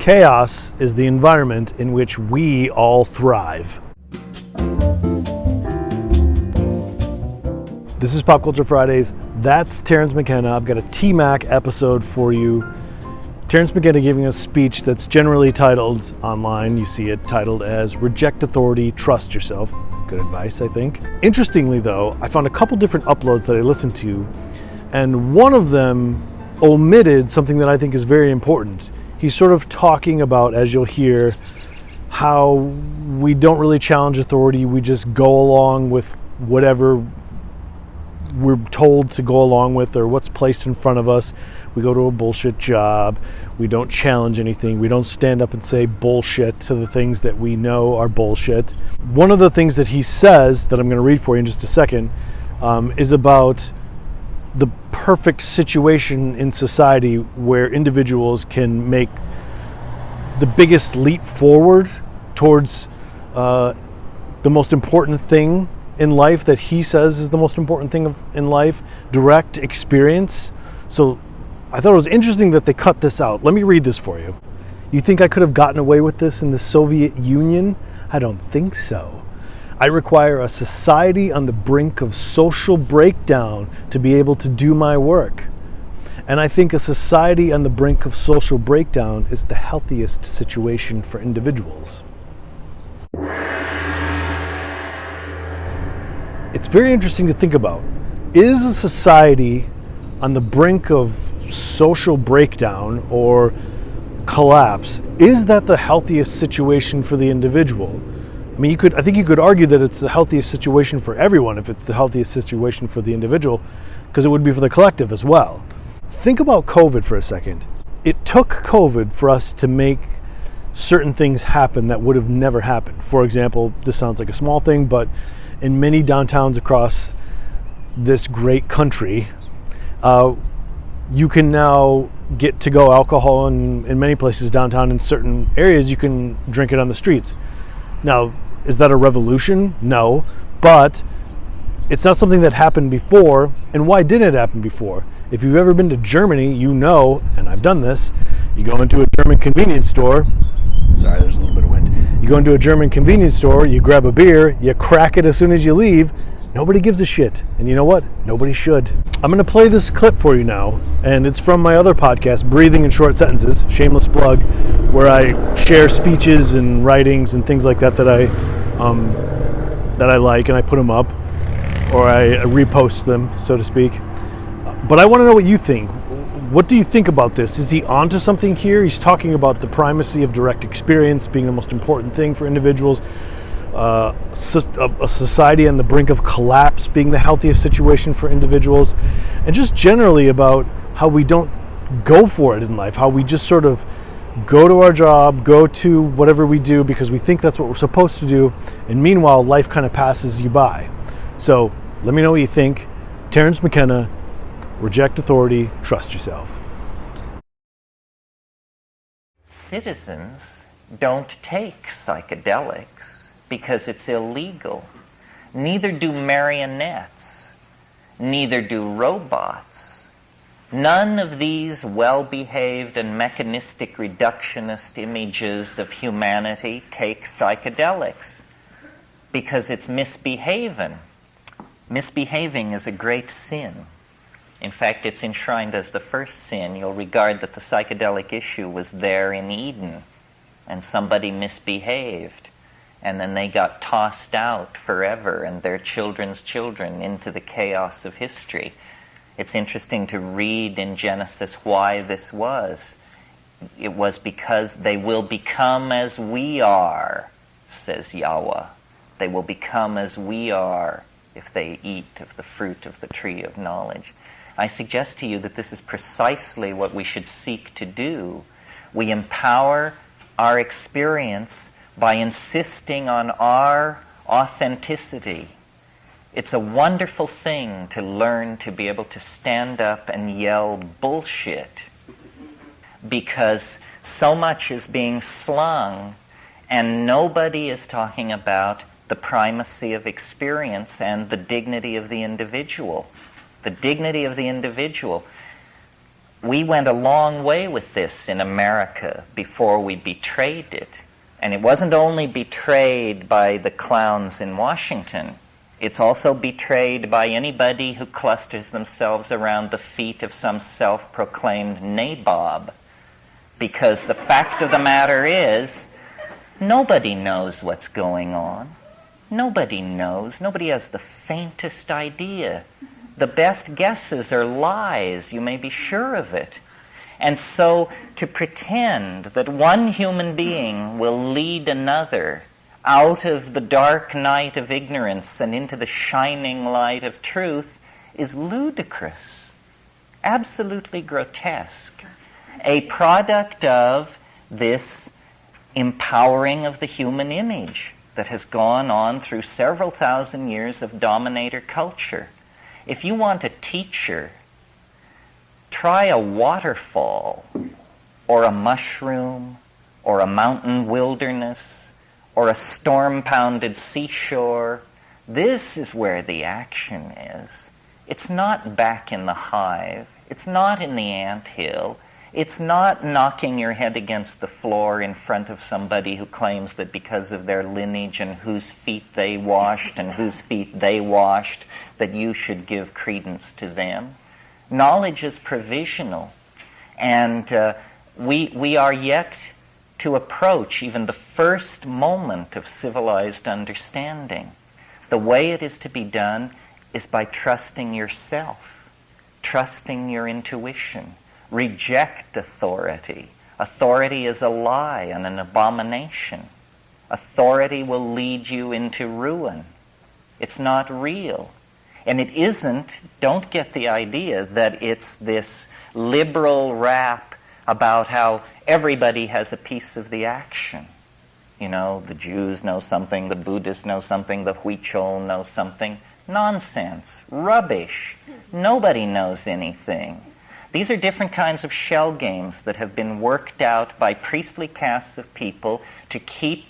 Chaos is the environment in which we all thrive. This is Pop Culture Fridays. That's Terence McKenna. I've got a T-Mac episode for you. Terence McKenna giving a speech that's generally titled online. You see it titled as Reject Authority, Trust Yourself. Good advice, I think. Interestingly, though, I found a couple different uploads that I listened to, and one of them omitted something that I think is very important. He's sort of talking about, as you'll hear, how we don't really challenge authority. We just go along with whatever we're told to go along with or what's placed in front of us. We go to a bullshit job. We don't challenge anything. We don't stand up and say bullshit to the things that we know are bullshit. One of the things that he says that I'm going to read for you in just a second is about the perfect situation in society where individuals can make the biggest leap forward towards the most important thing in life that he says is the most important thing in life, direct experience. So I thought it was interesting that they cut this out. Let me read this for you. You think I could have gotten away with this in the Soviet Union? I don't think so. I require a society on the brink of social breakdown to be able to do my work. And I think a society on the brink of social breakdown is the healthiest situation for individuals. It's very interesting to think about. Is a society on the brink of social breakdown or collapse, is that the healthiest situation for the individual? I mean, I think you could argue that it's the healthiest situation for everyone if it's the healthiest situation for the individual, because it would be for the collective as well. Think about COVID for a second. It took COVID for us to make certain things happen that would have never happened. For example, this sounds like a small thing, but in many downtowns across this great country, you can now get to-go alcohol in many places downtown. In certain areas, you can drink it on the streets. Now, is that a revolution? No, but it's not something that happened before. And why didn't it happen before? If you've ever been to Germany, you know, and I've done this, you go into a German convenience store. Sorry, there's a little bit of wind. You go into a German convenience store, you grab a beer, you crack it as soon as you leave. Nobody gives a shit. And you know what? Nobody should. I'm going to play this clip for you now, and it's from my other podcast, Breathing in Short Sentences, shameless plug, where I share speeches and writings and things like that that I like, and I put them up, or I repost them, so to speak. But I want to know what you think. What do you think about this? Is he onto something here? He's talking about the primacy of direct experience being the most important thing for individuals. A society on the brink of collapse being the healthiest situation for individuals, and just generally about how we don't go for it in life, how we just sort of go to our job, go to whatever we do because we think that's what we're supposed to do, and meanwhile life kind of passes you by. So let me know what you think. Terence McKenna, Reject Authority, Trust Yourself. Citizens don't take psychedelics because it's illegal. Neither do marionettes. Neither do robots. None of these well-behaved and mechanistic reductionist images of humanity take psychedelics because it's misbehaving. Misbehaving is a great sin. In fact, it's enshrined as the first sin. You'll regard that the psychedelic issue was there in Eden, and somebody misbehaved. And then they got tossed out forever and their children's children into the chaos of history. It's interesting to read in Genesis why this was. It was because they will become as we are, says Yahweh. They will become as we are if they eat of the fruit of the tree of knowledge. I suggest to you that this is precisely what we should seek to do. We empower our experience by insisting on our authenticity. It's a wonderful thing to learn to be able to stand up and yell bullshit, because so much is being slung and nobody is talking about the primacy of experience and the dignity of the individual. The dignity of the individual. We went a long way with this in America before we betrayed it. And it wasn't only betrayed by the clowns in Washington. It's also betrayed by anybody who clusters themselves around the feet of some self-proclaimed nabob. Because the fact of the matter is, nobody knows what's going on. Nobody knows. Nobody has the faintest idea. The best guesses are lies. You may be sure of it. And so to pretend that one human being will lead another out of the dark night of ignorance and into the shining light of truth is ludicrous, absolutely grotesque, a product of this empowering of the human image that has gone on through several thousand years of dominator culture. If you want a teacher, try a waterfall, or a mushroom, or a mountain wilderness, or a storm-pounded seashore. This is where the action is. It's not back in the hive. It's not in the anthill. It's not knocking your head against the floor in front of somebody who claims that because of their lineage and whose feet they washed and whose feet they washed, that you should give credence to them. Knowledge is provisional, and we are yet to approach even the first moment of civilized understanding. The way it is to be done is by trusting yourself, trusting your intuition. Reject authority. Authority is a lie and an abomination. Authority will lead you into ruin. It's not real. And it isn't, don't get the idea that it's this liberal rap about how everybody has a piece of the action. You know, the Jews know something, the Buddhists know something, the Huichol know something. Nonsense. Rubbish. Nobody knows anything. These are different kinds of shell games that have been worked out by priestly castes of people to keep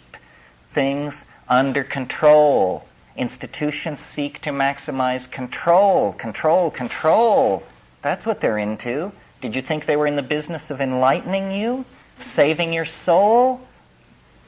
things under control. Institutions seek to maximize control, control, control. That's what they're into. Did you think they were in the business of enlightening you? Saving your soul?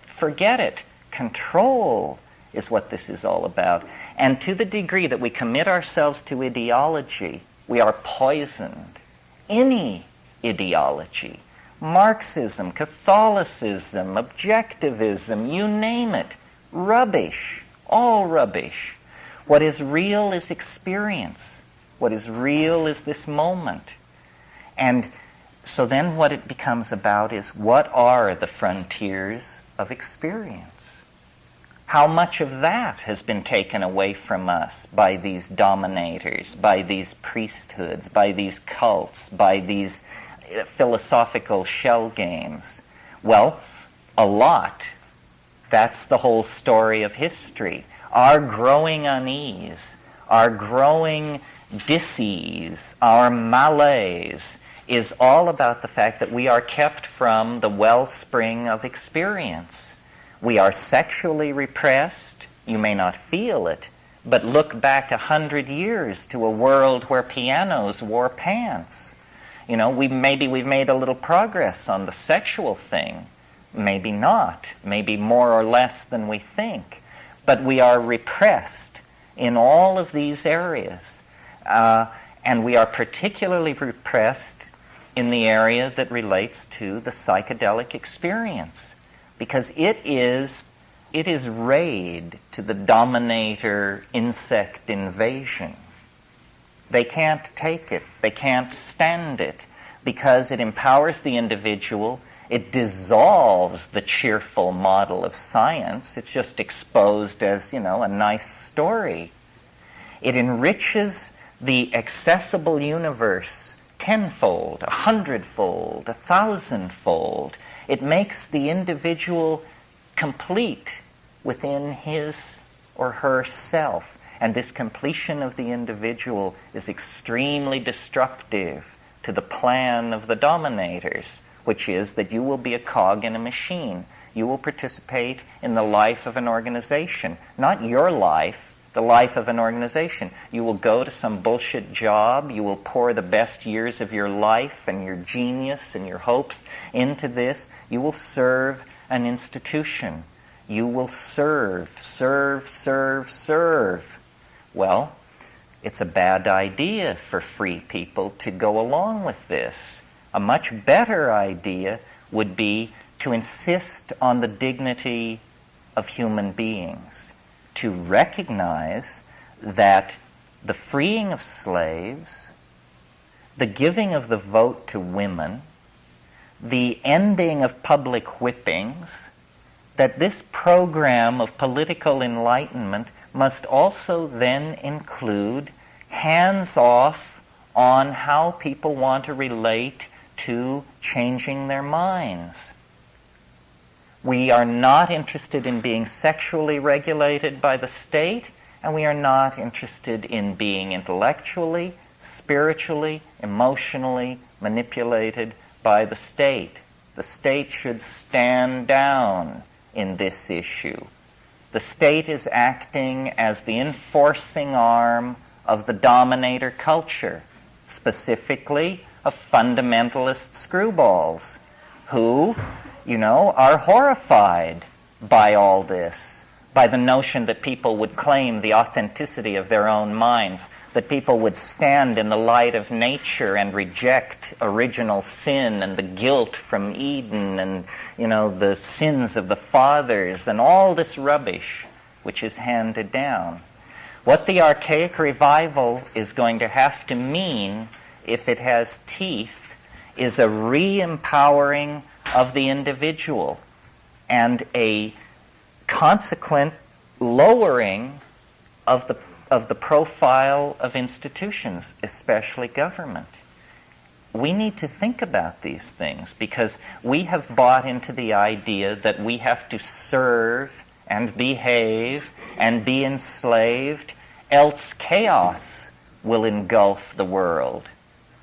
Forget it. Control is what this is all about. And to the degree that we commit ourselves to ideology, we are poisoned. Any ideology, Marxism, Catholicism, objectivism, you name it, rubbish, all rubbish. What is real is experience. What is real is this moment. And so then what it becomes about is, what are the frontiers of experience? How much of that has been taken away from us by these dominators, by these priesthoods, by these cults, by these philosophical shell games? Well, a lot. That's the whole story of history. Our growing unease, our growing dis-ease, our malaise is all about the fact that we are kept from the wellspring of experience. We are sexually repressed. You may not feel it, but look back 100 years to a world where pianos wore pants. You know, maybe we've made a little progress on the sexual thing. Maybe not. Maybe more or less than we think. But we are repressed in all of these areas. And we are particularly repressed in the area that relates to the psychedelic experience. Because it is raid to the dominator insect invasion. They can't take it. They can't stand it because it empowers the individual. It dissolves the cheerful model of science. It's just exposed as, you know, a nice story. It enriches the accessible universe tenfold, 100-fold, 1,000-fold. It makes the individual complete within his or her self. And this completion of the individual is extremely destructive to the plan of the dominators, which is that you will be a cog in a machine. You will participate in the life of an organization. Not your life, the life of an organization. You will go to some bullshit job. You will pour the best years of your life and your genius and your hopes into this. You will serve an institution. You will serve. Well, it's a bad idea for free people to go along with this. A much better idea would be to insist on the dignity of human beings, to recognize that the freeing of slaves, the giving of the vote to women, the ending of public whippings, that this program of political enlightenment must also then include hands-off on how people want to relate to changing their minds. We are not interested in being sexually regulated by the state, and we are not interested in being intellectually, spiritually, emotionally manipulated by the state. The state should stand down in this issue. The state is acting as the enforcing arm of the dominator culture, specifically of fundamentalist screwballs who, are horrified by all this, by the notion that people would claim the authenticity of their own minds, that people would stand in the light of nature and reject original sin and the guilt from Eden and, the sins of the fathers and all this rubbish which is handed down. What the archaic revival is going to have to mean, if it has teeth, is a re-empowering of the individual and a consequent lowering of the profile of institutions, especially government. We need to think about these things because we have bought into the idea that we have to serve and behave and be enslaved, else chaos will engulf the world.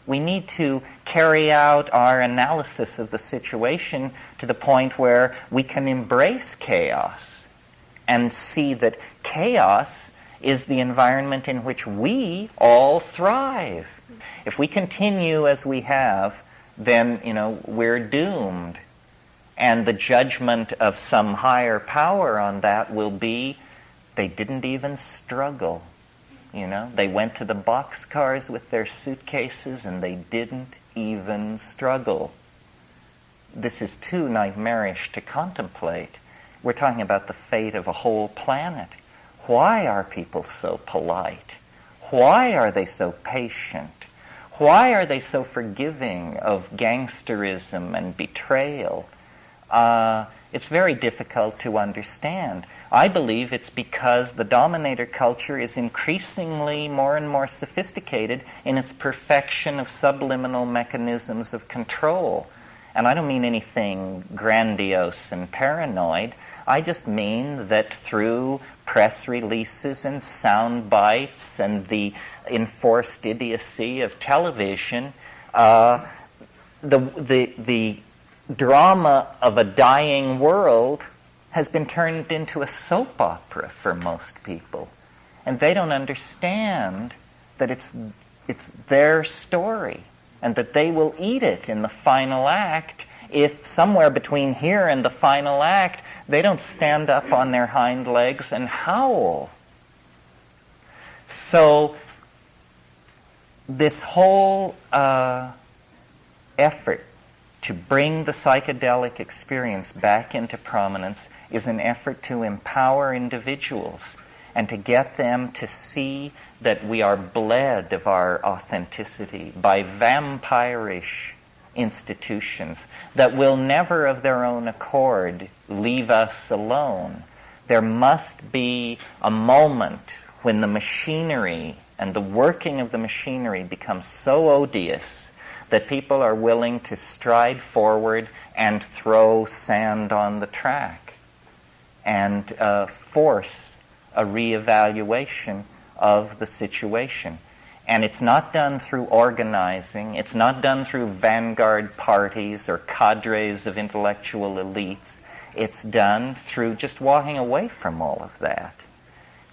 We need to carry out our analysis of the situation to the point where we can embrace chaos and see that chaos is the environment in which we all thrive. If we continue as we have, then, we're doomed. And the judgment of some higher power on that will be, they didn't even struggle. They went to the boxcars with their suitcases and they didn't even struggle. This is too nightmarish to contemplate. We're talking about the fate of a whole planet. Why are people so polite? Why are they so patient? Why are they so forgiving of gangsterism and betrayal? It's very difficult to understand. I believe it's because the dominator culture is increasingly more and more sophisticated in its perfection of subliminal mechanisms of control. And I don't mean anything grandiose and paranoid. I just mean that through press releases and sound bites and the enforced idiocy of television, the drama of a dying world has been turned into a soap opera for most people. And they don't understand that it's their story and that they will eat it in the final act if somewhere between here and the final act they don't stand up on their hind legs and howl. So this whole effort to bring the psychedelic experience back into prominence is an effort to empower individuals and to get them to see that we are bled of our authenticity by vampirish institutions that will never of their own accord leave us alone. There must be a moment when the machinery and the working of the machinery becomes so odious that people are willing to stride forward and throw sand on the track and force a reevaluation of the situation. And it's not done through organizing. It's not done through vanguard parties or cadres of intellectual elites. It's done through just walking away from all of that.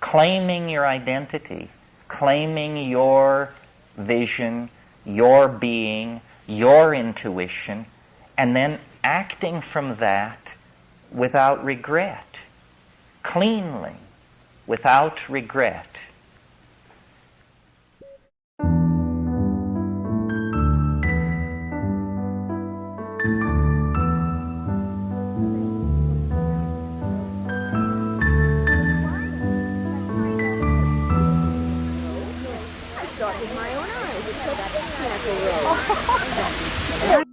claiming your identity, claiming your vision, your being, your intuition, and then acting from that without regret, cleanly, without regret. I saw it with my own eyes. It's such a natural rose.